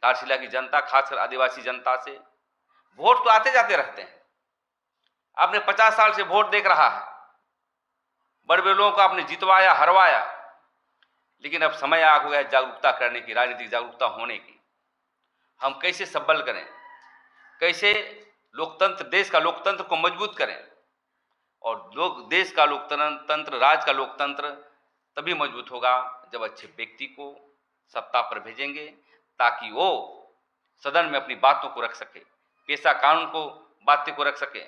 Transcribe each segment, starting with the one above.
घाटशिला की जनता, खासकर आदिवासी जनता से वोट तो आते जाते रहते हैं। आपने 50 साल से वोट देख रहा है, बड़े बड़े लोगों को आपने जितवाया, हरवाया, लेकिन अब समय आ गया है जागरूकता करने की, राजनीतिक जागरूकता होने की। हम कैसे सबल करें, कैसे लोकतंत्र, देश का लोकतंत्र को मजबूत करें, और लोग देश का लोकतंत्र, राज्य का लोकतंत्र तभी मजबूत होगा जब अच्छे व्यक्ति को सत्ता पर भेजेंगे, ताकि वो सदन में अपनी बातों को रख सके, पेशा कानून को बातों को रख सके,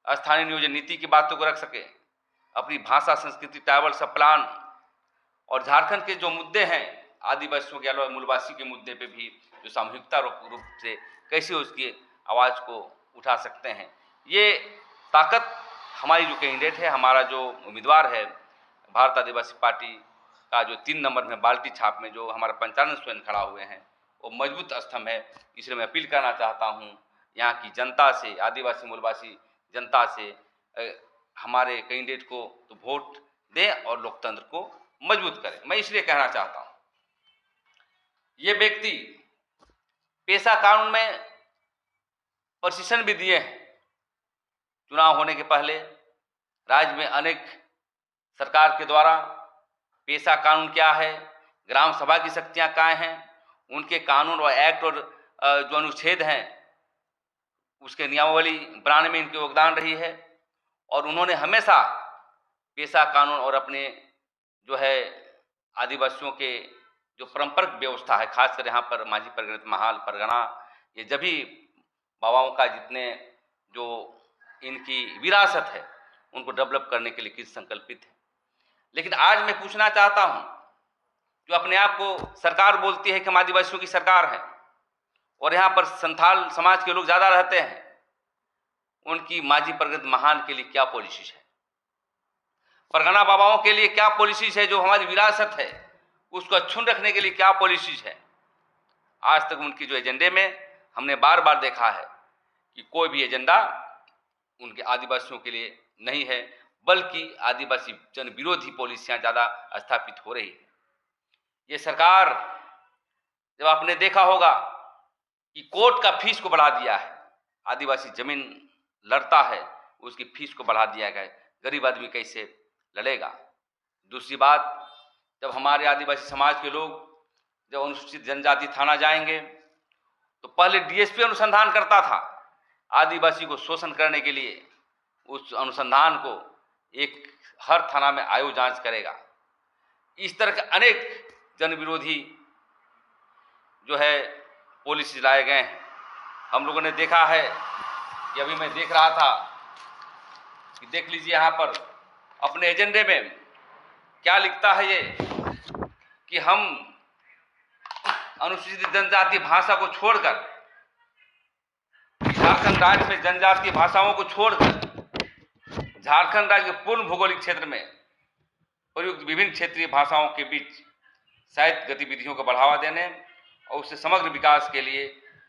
स्थानीय नियोजन नीति की बातों को रख सके, अपनी भाषा, संस्कृति, ट्राइबल सब प्लान, और झारखंड के जो मुद्दे हैं आदिवासियों के अलावा मूलवासी के मुद्दे पे भी जो सामूहिकता रूप से कैसे उसकी आवाज़ को उठा सकते हैं, ये ताकत हमारी जो कैंडिडेट है, हमारा जो उम्मीदवार है भारत आदिवासी पार्टी का, जो 3 नंबर में बाल्टी छाप में जो हमारा पंचानन सोरेन खड़ा हुए हैं, वो मजबूत स्तंभ है। इसलिए मैं अपील करना चाहता हूँ यहाँ की जनता से, आदिवासी मूलवासी जनता से, हमारे कैंडिडेट को तो वोट दें और लोकतंत्र को मजबूत करें। मैं इसलिए कहना चाहता हूँ, ये व्यक्ति पेशा कानून में प्रशिक्षण भी दिए हैं। चुनाव होने के पहले राज्य में अनेक सरकार के द्वारा पेशा कानून क्या है, ग्राम सभा की शक्तियाँ क्या हैं, उनके कानून और एक्ट और जो अनुच्छेद हैं उसके नियमावली बनाने में इनकी योगदान रही है। और उन्होंने हमेशा पेशा कानून और अपने जो है आदिवासियों के जो पारंपरिक व्यवस्था है, खासकर यहाँ पर माझी परगना, महाल परगना, ये जभी बाबाओं का जितने जो इनकी विरासत है उनको डेवलप करने के लिए किस संकल्पित है। लेकिन आज मैं पूछना चाहता हूँ, जो अपने आप को सरकार बोलती है कि हम आदिवासियों की सरकार है, और यहाँ पर संथाल समाज के लोग ज़्यादा रहते हैं, उनकी माझी परगना महान के लिए क्या पॉलिसीज है, परगना बाबाओं के लिए क्या पॉलिसीज है, जो हमारी विरासत है उसको अक्षुण्ण रखने के लिए क्या पॉलिसीज है। आज तक उनकी जो एजेंडे में हमने बार बार देखा है कि कोई भी एजेंडा उनके आदिवासियों के लिए नहीं है, बल्कि आदिवासी जन विरोधी पॉलिसियां ज़्यादा स्थापित हो रही है। ये सरकार, जब आपने देखा होगा कि कोर्ट का फीस को बढ़ा दिया है, आदिवासी जमीन लड़ता है उसकी फीस को बढ़ा दिया गया है, गरीब आदमी कैसे लड़ेगा। दूसरी बात, जब हमारे आदिवासी समाज के लोग जब अनुसूचित जनजाति थाना जाएंगे तो पहले डीएसपी अनुसंधान करता था, आदिवासी को शोषण करने के लिए उस अनुसंधान को एक हर थाना में आयोग जांच करेगा। इस तरह के अनेक जन विरोधी जो है पॉलिसी लाए गए हैं। हम लोगों ने देखा है कि अभी मैं देख रहा था कि देख लीजिए यहाँ पर अपने एजेंडे में क्या लिखता है ये, कि हम अनुसूचित जनजाति भाषा को छोड़कर, झारखंड राज्य में जनजातीय भाषाओं को छोड़कर झारखंड राज्य के पूर्ण भौगोलिक क्षेत्र में प्रयुक्त विभिन्न क्षेत्रीय भाषाओं के बीच साहित्य गतिविधियों को बढ़ावा देने और उससे समग्र विकास के लिए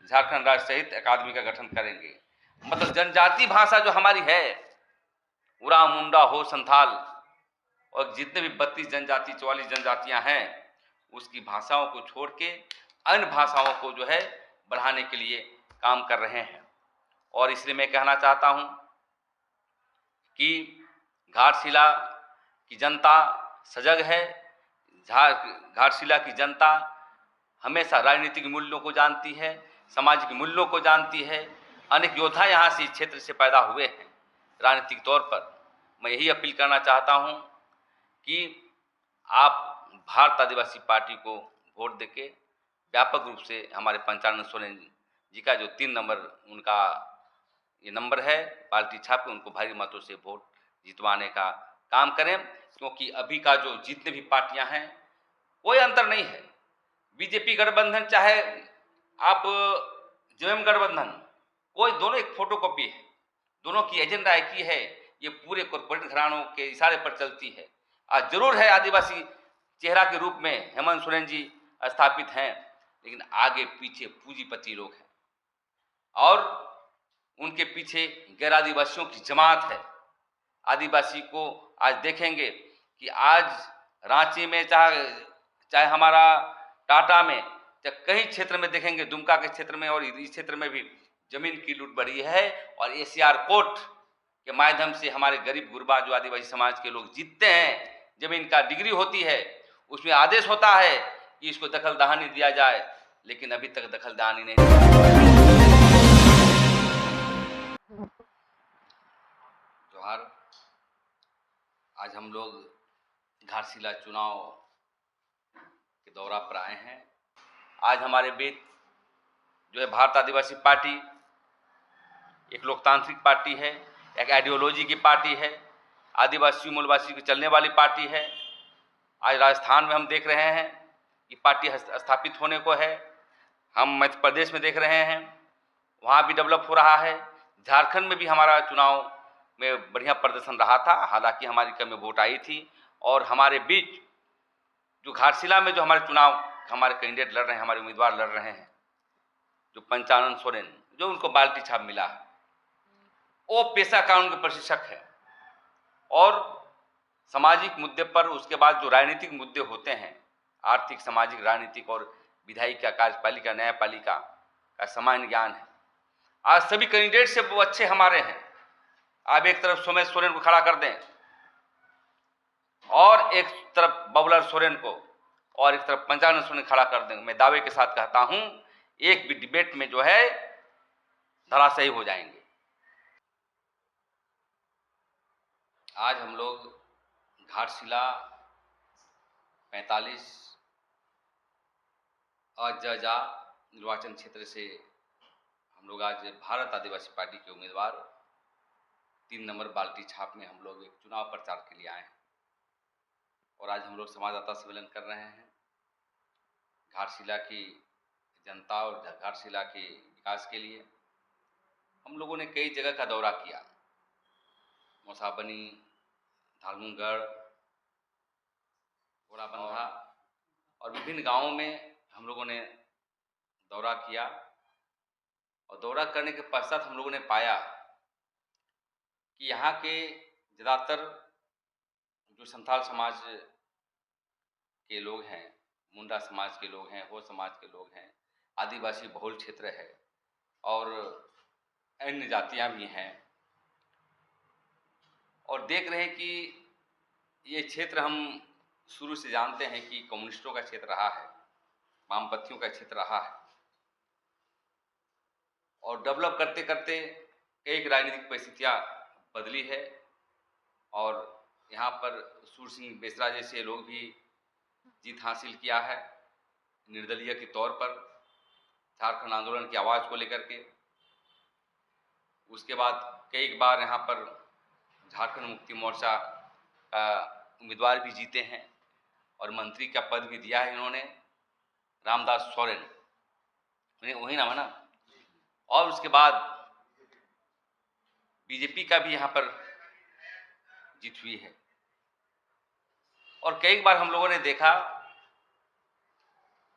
झारखंड राज्य साहित्य अकादमी का गठन करेंगे। मतलब जनजातीय भाषा जो हमारी है, उराव, मुंडा, हो, संथाल और जितने भी 32 जनजाति, 44 जनजातियां हैं, उसकी भाषाओं को छोड़ के अन्य भाषाओं को जो है बढ़ाने के लिए काम कर रहे हैं। और इसलिए मैं कहना चाहता हूं कि घाटशिला की जनता सजग है। घाटशिला की जनता हमेशा राजनीतिक मूल्यों को जानती है, सामाजिक मूल्यों को जानती है। अनेक योद्धा यहाँ से इस क्षेत्र से पैदा हुए हैं राजनीतिक तौर पर। मैं यही अपील करना चाहता हूँ कि आप भारत आदिवासी पार्टी को वोट देके व्यापक रूप से हमारे पंचानन सोरेन जी का जो 3 नंबर उनका ये नंबर है, पार्टी छाप के उनको भारी मतों से वोट जितवाने का काम करें। क्योंकि अभी का जो जितने भी पार्टियां हैं कोई अंतर नहीं है। बीजेपी गठबंधन चाहे आप जेएम गठबंधन, कोई दोनों एक फोटोकॉपी है, दोनों की एजेंडा एक ही है। ये पूरे कॉर्पोरेट घरानों के इशारे पर चलती है। आज जरूर है आदिवासी चेहरा के रूप में हेमंत सोरेन जी स्थापित हैं, लेकिन आगे पीछे पूंजीपति लोग हैं और उनके पीछे गैर आदिवासियों की जमात है। आदिवासी को आज देखेंगे कि आज रांची में चाहे हमारा टाटा में जब कई क्षेत्र में देखेंगे, दुमका के क्षेत्र में और इस क्षेत्र में भी जमीन की लूट बढ़ी है और एसीआर कोर्ट के माध्यम से हमारे गरीब गुरबा जो आदिवासी समाज के लोग जीतते हैं, जमीन का डिग्री होती है, उसमें आदेश होता है कि इसको दखलदानी दिया जाए, लेकिन अभी तक दखलदानी नहीं जोहार। आज हम लोग घाटशिला चुनाव के दौरा पर आए हैं। आज हमारे बीच जो है भारत आदिवासी पार्टी एक लोकतांत्रिक पार्टी है, एक आइडियोलॉजी की पार्टी है, आदिवासी मूलवासी की चलने वाली पार्टी है। आज राजस्थान में हम देख रहे हैं कि पार्टी स्थापित होने को है। हम मध्य प्रदेश में देख रहे हैं, वहाँ भी डेवलप हो रहा है। झारखंड में भी हमारा चुनाव में बढ़िया प्रदर्शन रहा था, हालांकि हमारी कम में वोट आई थी। और हमारे बीच जो घाटशिला में जो हमारे चुनाव हमारे कैंडिडेट लड़ रहे हैं, हमारे उम्मीदवार लड़ रहे हैं, जो पंचानन सोरेन, जो उनको बाल्टी छाप मिला, वो पेशा कानून के प्रशिक्षक है। और सामाजिक मुद्दे पर उसके बाद जो राजनीतिक मुद्दे होते हैं, आर्थिक, सामाजिक, राजनीतिक और विधायिका, कार्यपालिका, न्यायपालिका का सामान्य ज्ञान है। आज सभी कैंडिडेट से वो अच्छे हमारे हैं। आप एक तरफ सोमेश सोरेन को खड़ा कर दें और एक तरफ बबलर सोरेन को और एक तरफ पंचानन सोरेन खड़ा कर दें, मैं दावे के साथ कहता हूं एक भी डिबेट में जो है धराशायी हो जाएंगे। आज हम लोग घाटशिला 45 अजजा निर्वाचन क्षेत्र से हम लोग आज भारत आदिवासी पार्टी के उम्मीदवार 3 नंबर बाल्टी छाप में हम लोग एक चुनाव प्रचार के लिए आए हैं। और आज हम लोग संवाददाता सम्मेलन कर रहे हैं। घाटशिला की जनता और घाटशिला के विकास के लिए हम लोगों ने कई जगह का दौरा किया। मौसाबनी, धालमुंगढ़, घोड़ाबंधा और विभिन्न गांवों में हम लोगों ने दौरा किया। और दौरा करने के पश्चात हम लोगों ने पाया कि यहाँ के ज़्यादातर जो संथाल समाज के लोग हैं, मुंडा समाज के लोग हैं, हो समाज के लोग हैं, आदिवासी बहुल क्षेत्र है और अन्य जातियाँ भी हैं। और देख रहे हैं कि ये क्षेत्र हम शुरू से जानते हैं कि कम्युनिस्टों का क्षेत्र रहा है, वामपंथियों का क्षेत्र रहा है। और डेवलप करते करते कई राजनीतिक परिस्थितियाँ बदली है और यहाँ पर सूर सिंह बेसरा जैसे लोग भी जीत हासिल किया है निर्दलीय के तौर पर, झारखंड आंदोलन की आवाज़ को लेकर के। उसके बाद कई बार यहाँ पर झारखंड मुक्ति मोर्चा का उम्मीदवार भी जीते हैं और मंत्री का पद भी दिया है इन्होंने, रामदास सोरेन, वही नाम है ना। और उसके बाद बीजेपी का भी यहाँ पर जीत हुई है। और कई बार हम लोगों ने देखा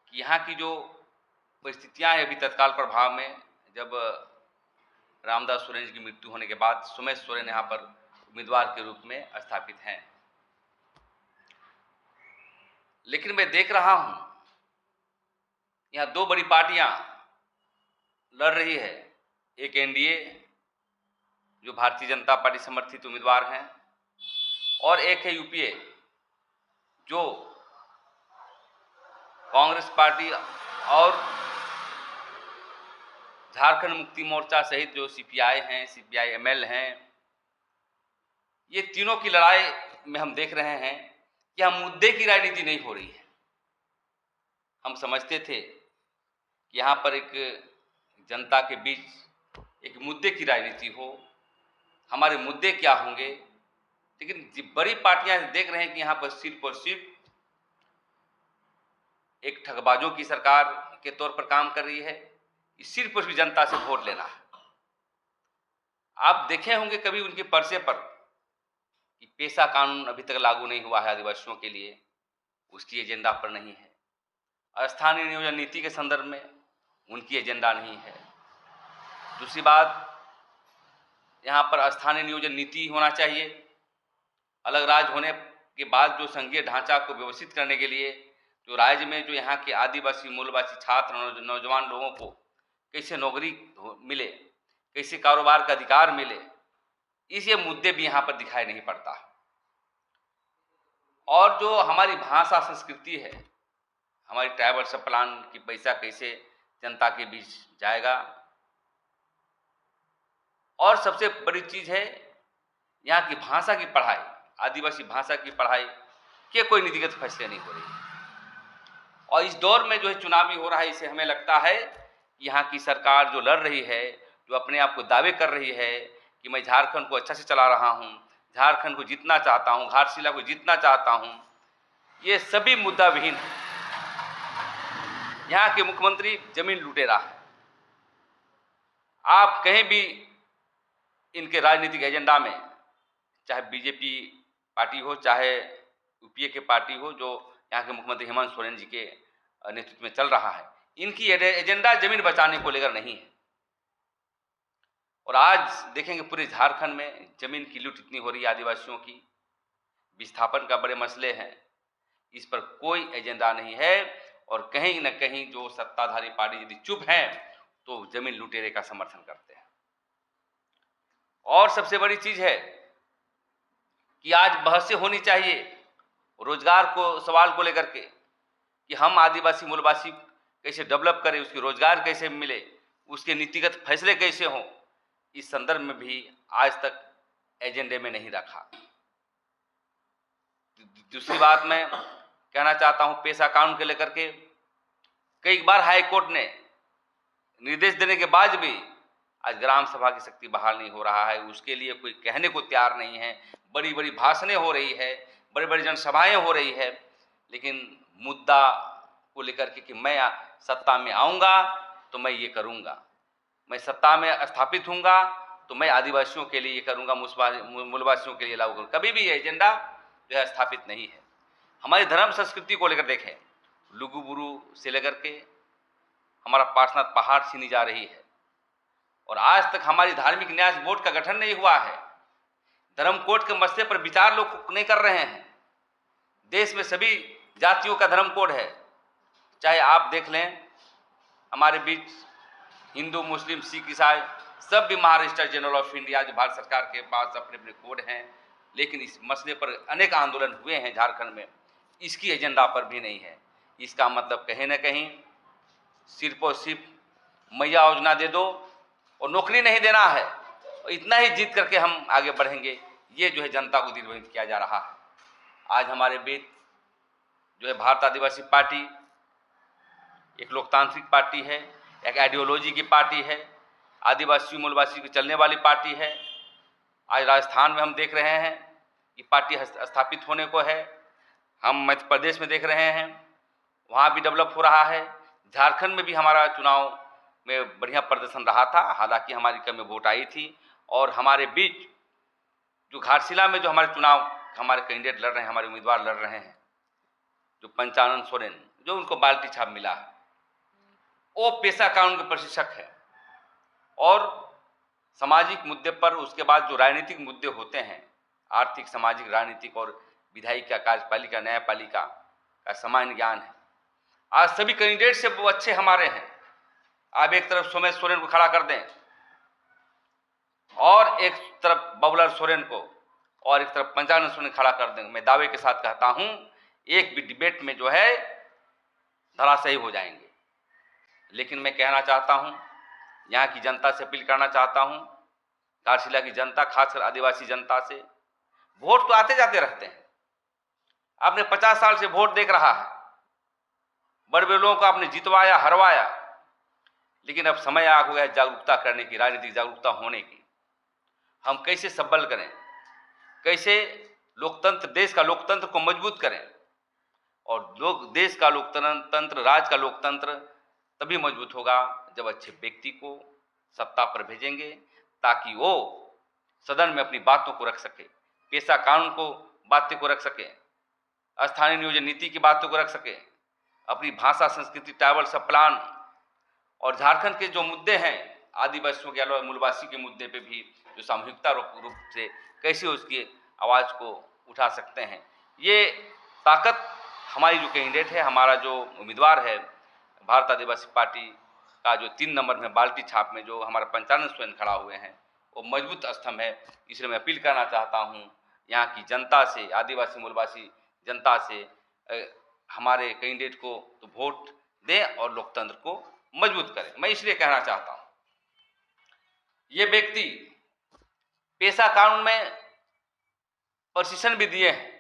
कि यहाँ की जो परिस्थितियाँ हैं अभी तत्काल प्रभाव में, जब रामदास सोरेन जी की मृत्यु होने के बाद सोमेश सोरेन यहाँ पर उम्मीदवार के रूप में स्थापित हैं। लेकिन मैं देख रहा हूँ यहाँ 2 बड़ी पार्टियाँ लड़ रही है। एक एनडीए जो भारतीय जनता पार्टी समर्थित उम्मीदवार हैं और एक है यूपीए जो कांग्रेस पार्टी और झारखंड मुक्ति मोर्चा सहित जो सीपीआई हैं, सीपीआई-एमएल हैं, ये तीनों की लड़ाई में हम देख रहे हैं कि हम मुद्दे की राजनीति नहीं हो रही है। हम समझते थे कि यहाँ पर एक जनता के बीच एक मुद्दे की राजनीति हो, हमारे मुद्दे क्या होंगे। लेकिन बड़ी पार्टियां देख रहे हैं कि यहाँ पर सिर्फ और सिर्फ एक ठगबाजों की सरकार के तौर पर काम कर रही है, सिर्फ और सिर्फ जनता से वोट लेना है। आप देखे होंगे कभी उनके पर्चे पर कि पेशा कानून अभी तक लागू नहीं हुआ है आदिवासियों के लिए, उसकी एजेंडा पर नहीं है। स्थानीय नियोजन नीति के संदर्भ में उनकी एजेंडा नहीं है। दूसरी बात, यहाँ पर स्थानीय नियोजन नीति होना चाहिए। अलग राज्य होने के बाद जो संघीय ढांचा को व्यवस्थित करने के लिए जो राज्य में जो यहाँ के आदिवासी मूलवासी छात्र नौजवान लोगों को कैसे नौकरी मिले, कैसे कारोबार का अधिकार मिले, इस ये मुद्दे भी यहाँ पर दिखाई नहीं पड़ता। और जो हमारी भाषा संस्कृति है, हमारी ट्राइबल सब प्लान की पैसा कैसे जनता के बीच जाएगा, और सबसे बड़ी चीज़ है यहाँ की भाषा की पढ़ाई, आदिवासी भाषा की पढ़ाई के कोई नीतिगत फैसले नहीं हो रही है। और इस दौर में जो है चुनावी हो रहा है, इसे हमें लगता है कि यहाँ की सरकार जो लड़ रही है, जो अपने आप को दावे कर रही है कि मैं झारखंड को अच्छा से चला रहा हूँ, झारखंड को जीतना चाहता हूँ, घाटशिला को जीतना चाहता हूँ, ये सभी मुद्दा विहीन है। यहाँ के मुख्यमंत्री जमीन लुटेरा है। आप कहीं भी इनके राजनीतिक एजेंडा में, चाहे बीजेपी पार्टी हो, चाहे यूपीए के पार्टी हो, जो यहाँ के मुख्यमंत्री हेमंत सोरेन जी के नेतृत्व में चल रहा है, इनकी एजेंडा जमीन बचाने को लेकर नहीं है। और आज देखेंगे पूरे झारखंड में जमीन की लूट इतनी हो रही है, आदिवासियों की विस्थापन का बड़े मसले हैं, इस पर कोई एजेंडा नहीं है। और कहीं न कहीं जो सत्ताधारी पार्टी यदि चुप है तो जमीन लुटेरे का समर्थन करते हैं। और सबसे बड़ी चीज है कि आज बहसें होनी चाहिए रोजगार को सवाल को लेकर के, कि हम आदिवासी मूलवासी कैसे डेवलप करें, उसकी रोजगार कैसे मिले, उसके नीतिगत फैसले कैसे हों, इस संदर्भ में भी आज तक एजेंडे में नहीं रखा। दूसरी बात मैं कहना चाहता हूं, पेशा कानून के लेकर के कई बार हाई कोर्ट ने निर्देश देने के बाद भी आज ग्राम सभा की शक्ति बहाल नहीं हो रहा है, उसके लिए कोई कहने को तैयार नहीं है। बड़ी बड़ी भाषणें हो रही है, बड़ी बड़ी जनसभाएं हो रही है, लेकिन मुद्दा को लेकर के कि मैं सत्ता में आऊँगा तो मैं ये करूँगा, मैं सत्ता में स्थापित हूँगा तो मैं आदिवासियों के लिए ये करूँगा, मूलवासियों के लिए लागू करूँगा, कभी भी ये एजेंडा जो है स्थापित नहीं है। हमारी धर्म संस्कृति को लेकर देखें, लुगुबुरु से लेकर के हमारा पार्श्वनाथ पहाड़ छीनी जा रही है, और आज तक हमारी धार्मिक न्यास बोर्ड का गठन नहीं हुआ है। धर्म कोड के मसले पर विचार लोग नहीं कर रहे हैं। देश में सभी जातियों का धर्म कोड है, चाहे आप देख लें हमारे बीच हिंदू, मुस्लिम, सिख, ईसाई सब भी महाराष्ट्र जनरल ऑफ इंडिया जो भारत सरकार के पास अपने अपने कोड हैं, लेकिन इस मसले पर अनेक आंदोलन हुए हैं झारखंड में, इसकी एजेंडा पर भी नहीं है। इसका मतलब कहीं ना कहीं सिर्फ और सिर्फ मैया योजना दे दो और नौकरी नहीं देना है, और इतना ही जीत करके हम आगे बढ़ेंगे, ये जो है जनता को दिग्भ्रमित किया जा रहा है। आज हमारे बीच जो है भारत आदिवासी पार्टी एक लोकतांत्रिक पार्टी है, एक आइडियोलॉजी की पार्टी है, आदिवासी मूलवासी की चलने वाली पार्टी है। आज राजस्थान में हम देख रहे हैं कि पार्टी स्थापित होने को है, हम मध्य प्रदेश में देख रहे हैं वहाँ भी डेवलप हो रहा है। झारखंड में भी हमारा चुनाव में बढ़िया प्रदर्शन रहा था, हालांकि हमारी कम में वोट आई थी। और हमारे बीच जो घाटशिला में जो हमारे चुनाव हमारे कैंडिडेट लड़ रहे हैं, हमारे उम्मीदवार लड़ रहे हैं, जो पंचानन सोरेन जो उनको बाल्टी छाप मिला है, वो पेशा कानून के प्रशिक्षक है। और सामाजिक मुद्दे पर उसके बाद जो राजनीतिक मुद्दे होते हैं, आर्थिक, सामाजिक, राजनीतिक और विधायिका, कार्यपालिका, न्यायपालिका का सामान्य ज्ञान है। आज सभी कैंडिडेट से वो अच्छे हमारे हैं। आप एक तरफ सोमेश सोरेन को खड़ा कर दें और एक तरफ बबलर सोरेन को और एक तरफ पंचानन सोरेन खड़ा कर दें, मैं दावे के साथ कहता हूं एक भी डिबेट में जो है धराशायी हो जाएंगे। लेकिन मैं कहना चाहता हूं, यहाँ की जनता से अपील करना चाहता हूं, घाटशिला की जनता, खासकर आदिवासी जनता से, वोट तो आते जाते रहते हैं, आपने 50 साल से वोट देख रहा है, बड़े बड़े लोगों को आपने जितवाया, हरवाया, लेकिन अब समय आ गया है जागरूकता करने की, राजनीतिक जागरूकता होने की। हम कैसे सबल करें, कैसे लोकतंत्र, देश का लोकतंत्र को मजबूत करें। और लोग देश का लोकतंत्र, राज्य का लोकतंत्र तभी मजबूत होगा जब अच्छे व्यक्ति को सत्ता पर भेजेंगे, ताकि वो सदन में अपनी बातों को रख सके, पेशा कानून को बातों को रख सके, स्थानीय नियोजन नीति की बातों को रख सके, अपनी भाषा, संस्कृति, ट्राइबल सब प्लान और झारखंड के जो मुद्दे हैं आदिवासियों के अलावा मूलवासी के मुद्दे पे भी जो सामूहिकता रूप से कैसे उसकी आवाज़ को उठा सकते हैं, ये ताकत हमारी जो कैंडिडेट है, हमारा जो उम्मीदवार है, भारत आदिवासी पार्टी का जो 3 नंबर में बाल्टी छाप में जो हमारा पंचानन सोरेन खड़ा हुए हैं, वो मजबूत स्तंभ है। इसलिए मैं अपील करना चाहता हूँ यहाँ की जनता से, आदिवासी मूलवासी जनता से, हमारे कैंडिडेट को तो वोट दें और लोकतंत्र को मजबूत करें। मैं इसलिए कहना चाहता हूँ, ये व्यक्ति पेशा कानून में प्रशिक्षण भी दिए हैं।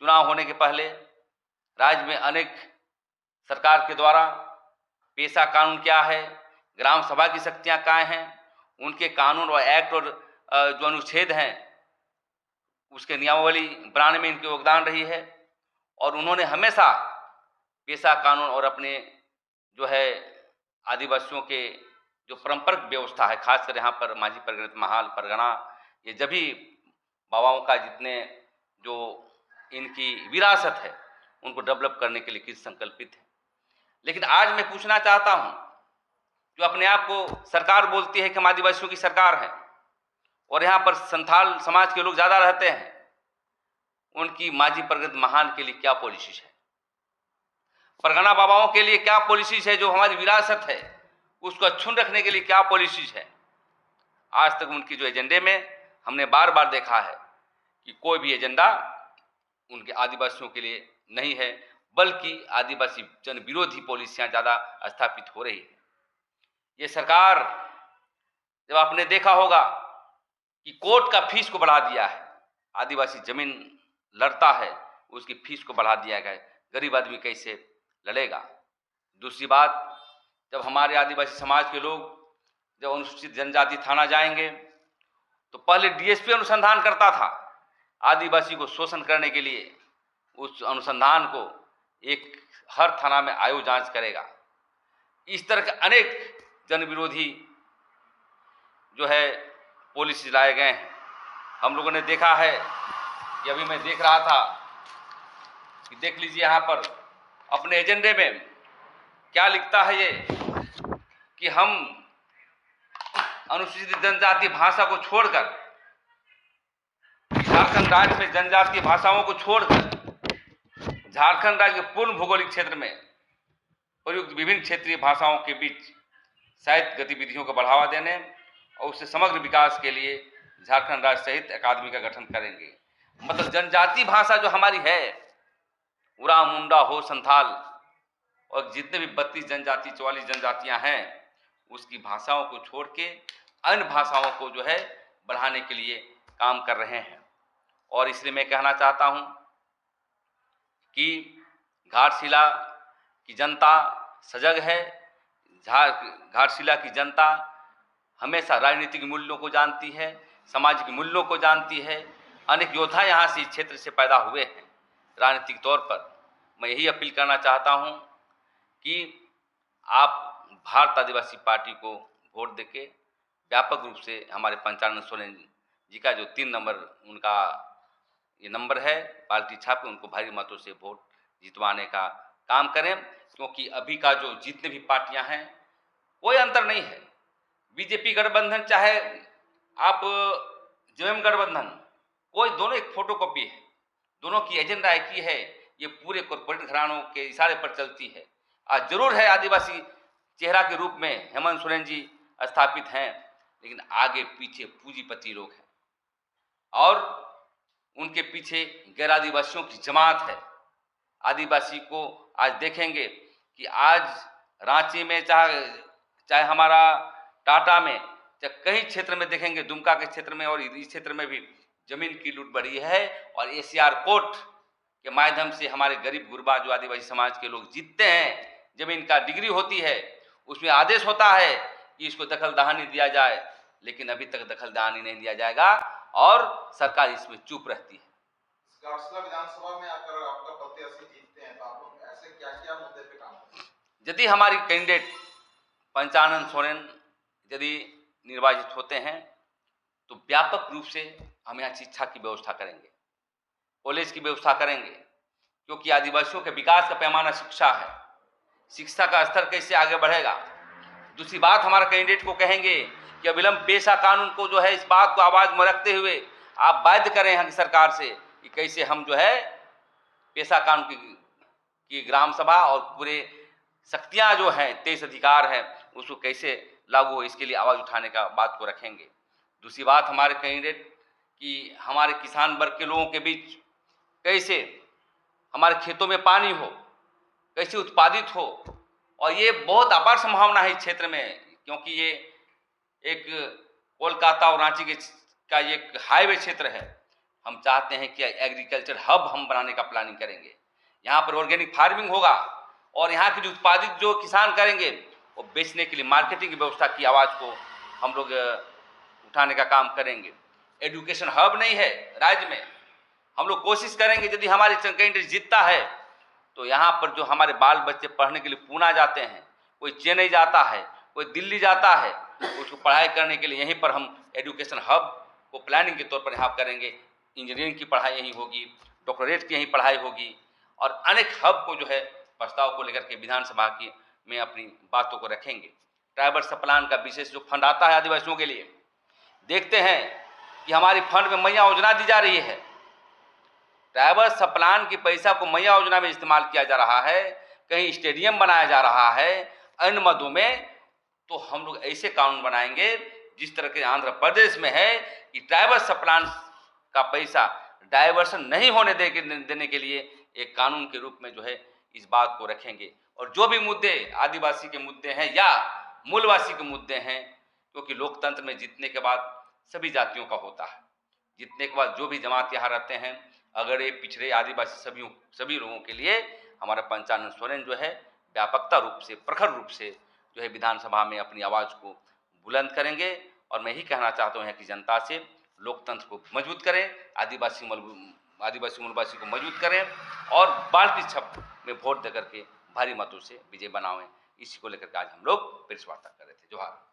चुनाव होने के पहले राज्य में अनेक सरकार के द्वारा पेशा कानून क्या है, ग्राम सभा की शक्तियाँ क्या हैं, उनके कानून और एक्ट और जो अनुच्छेद हैं उसके नियमावली बनाने में इनकी योगदान रही है। और उन्होंने हमेशा पेशा कानून और अपने जो है आदिवासियों के जो पारंपरिक व्यवस्था है, खासकर यहाँ पर माझी परगणित महाल परगना, ये जभी बाबाओं का जितने जो इनकी विरासत है उनको डेवलप करने के लिए किस संकल्पित है। लेकिन आज मैं पूछना चाहता हूँ, जो अपने आप को सरकार बोलती है कि हम आदिवासियों की सरकार है और यहाँ पर संथाल समाज के लोग ज़्यादा रहते हैं, उनकी माझी परगणित महान के लिए क्या पॉलिसीज है, परगना बाबाओं के लिए क्या पॉलिसीज है, जो हमारी विरासत है उसको अक्षुण्ण रखने के लिए क्या पॉलिसीज है। आज तक उनकी जो एजेंडे में हमने बार बार देखा है कि कोई भी एजेंडा उनके आदिवासियों के लिए नहीं है, बल्कि आदिवासी जन विरोधी पॉलिसियां ज़्यादा स्थापित हो रही है। ये सरकार, जब आपने देखा होगा कि कोर्ट का फीस को बढ़ा दिया है, आदिवासी जमीन लड़ता है उसकी फीस को बढ़ा दिया गया है, गरीब आदमी कैसे लड़ेगा। दूसरी बात, जब हमारे आदिवासी समाज के लोग जब अनुसूचित जनजाति थाना जाएंगे तो पहले डीएसपी अनुसंधान करता था, आदिवासी को शोषण करने के लिए उस अनुसंधान को एक हर थाना में आयोग जांच करेगा। इस तरह के अनेक जन विरोधी जो है पॉलिसी लाए गए हैं। हम लोगों ने देखा है कि अभी मैं देख रहा था कि देख लीजिए यहाँ पर अपने एजेंडे में क्या लिखता है ये, कि हम अनुसूचित जनजाति भाषा को छोड़कर, झारखंड राज्य में जनजातीय भाषाओं को छोड़कर झारखंड राज्य के पूर्ण भौगोलिक क्षेत्र में प्रयुक्त विभिन्न क्षेत्रीय भाषाओं के बीच साहित्य गतिविधियों को बढ़ावा देने और उससे समग्र विकास के लिए झारखंड राज्य साहित्य अकादमी का गठन करेंगे। मतलब जनजातीय भाषा जो हमारी है, उराव, मुंडा, हो, संथाल और जितने भी 32 जनजाति 44 जनजातियां हैं, उसकी भाषाओं को छोड़ के अन्य भाषाओं को जो है बढ़ाने के लिए काम कर रहे हैं। और इसलिए मैं कहना चाहता हूं कि घाटशिला की जनता सजग है। घाटशिला की जनता हमेशा राजनीतिक मूल्यों को जानती है, सामाजिक मूल्यों को जानती है। अनेक योद्धा यहाँ से इस क्षेत्र से पैदा हुए हैं राजनीतिक तौर पर। मैं यही अपील करना चाहता हूँ कि आप भारत आदिवासी पार्टी को वोट देके व्यापक रूप से हमारे पंचानन सोरेन जी का जो 3 नंबर उनका ये नंबर है, बाल्टी छाप उनको भारी मतों से वोट जितवाने का काम करें। क्योंकि अभी का जो जितने भी पार्टियां हैं कोई अंतर नहीं है। बीजेपी गठबंधन चाहे आप जेएम गठबंधन, कोई दोनों एक फोटोकॉपी है, दोनों की एजेंडा एक ही है। ये पूरे कॉर्पोरेट घरानों के इशारे पर चलती है। आज जरूर है आदिवासी चेहरा के रूप में हेमंत सोरेन जी स्थापित हैं, लेकिन आगे पीछे पूंजीपति लोग हैं और उनके पीछे गैर आदिवासियों की जमात है। आदिवासी को आज देखेंगे कि आज रांची में चाहे हमारा टाटा में, चाहे कई क्षेत्र में देखेंगे, दुमका के क्षेत्र में और इस क्षेत्र में भी जमीन की लूट बढ़ी है। और एसीआर कोर्ट के माध्यम से हमारे गरीब गुरबा जो आदिवासी समाज के लोग जीतते हैं, जमीन का डिग्री होती है, उसमें आदेश होता है कि इसको दखल दहानी दिया जाए, लेकिन अभी तक दखल दहानी नहीं दिया जाएगा और सरकार इसमें चुप रहती है। विधानसभा में आकर आपका प्रत्याशी जीतते हैं तो आप लोग ऐसे क्या-क्या मुद्दे पे काम करेंगे? यदि हमारी कैंडिडेट पंचानन सोरेन यदि निर्वाचित होते हैं तो व्यापक रूप से हम यहाँ शिक्षा की व्यवस्था करेंगे, कॉलेज की व्यवस्था करेंगे, क्योंकि आदिवासियों के विकास का पैमाना शिक्षा है। शिक्षा का स्तर कैसे आगे बढ़ेगा। दूसरी बात, हमारा कैंडिडेट को कहेंगे कि अविलंब पेशा कानून को जो है इस बात को आवाज में रखते हुए आप बाध्य करें यहाँ की सरकार से कि कैसे हम जो है पेशा कानून की ग्राम सभा और पूरे शक्तियां जो हैं 23 अधिकार हैं उसको कैसे लागू हो, इसके लिए आवाज़ उठाने का बात को रखेंगे। दूसरी बात हमारे कैंडिडेट कि हमारे किसान वर्ग के लोगों के बीच कैसे हमारे खेतों में पानी हो, कैसे उत्पादित हो, और ये बहुत अपार संभावना है इस क्षेत्र में, क्योंकि ये एक कोलकाता और रांची का ये एक हाईवे क्षेत्र है। हम चाहते हैं कि एग्रीकल्चर हब हम बनाने का प्लानिंग करेंगे। यहाँ पर ऑर्गेनिक फार्मिंग होगा और यहाँ की जो उत्पादित जो किसान करेंगे वो बेचने के लिए मार्केटिंग की व्यवस्था की आवाज़ को हम लोग उठाने का काम करेंगे। एजुकेशन हब नहीं है राज्य में, हम लोग कोशिश करेंगे यदि हमारे कैंडिडेट जीतता है तो यहाँ पर जो हमारे बाल बच्चे पढ़ने के लिए पूना जाते हैं, कोई चेन्नई जाता है, कोई दिल्ली जाता है, उसको पढ़ाई करने के लिए यहीं पर हम एजुकेशन हब को प्लानिंग के तौर पर यहाँ करेंगे। इंजीनियरिंग की पढ़ाई यहीं होगी, डॉक्टरेट की यहीं पढ़ाई होगी, और अनेक हब को जो है प्रस्ताव को लेकर के विधानसभा की में अपनी बातों को रखेंगे। ट्राइबल सप्लान का विशेष जो फंड आता है आदिवासियों के लिए, देखते हैं कि हमारी फंड में मैया योजना दी जा रही है, ट्राइबल सप्लान की पैसा को मैया योजना में इस्तेमाल किया जा रहा है, कहीं स्टेडियम बनाया जा रहा है अन्य मदों में। तो हम लोग ऐसे कानून बनाएंगे जिस तरह के आंध्र प्रदेश में है कि ट्राइबल सप्लान का पैसा डाइवर्सन नहीं होने देने के लिए एक कानून के रूप में जो है इस बात को रखेंगे। और जो भी मुद्दे आदिवासी के मुद्दे हैं या मूलवासी के मुद्दे हैं, क्योंकि लोकतंत्र में जीतने के बाद सभी जातियों का होता है, जीतने के बाद जो भी जमात यहाँ रहते हैं, अगर ये पिछड़े आदिवासी सभी लोगों के लिए हमारा पंचानन सोरेन जो है व्यापकता रूप से प्रखर रूप से जो है विधानसभा में अपनी आवाज़ को बुलंद करेंगे। और मैं ही कहना चाहता हूँ यहाँ की जनता से, लोकतंत्र को मजबूत करें, आदिवासी मूलवासी को मजबूत करें और बाल्टी छप में वोट देकर के भारी मतों से विजय बनावें। इसी को लेकर के आज हम लोग प्रेस वार्ता कर रहे थे। जोहार।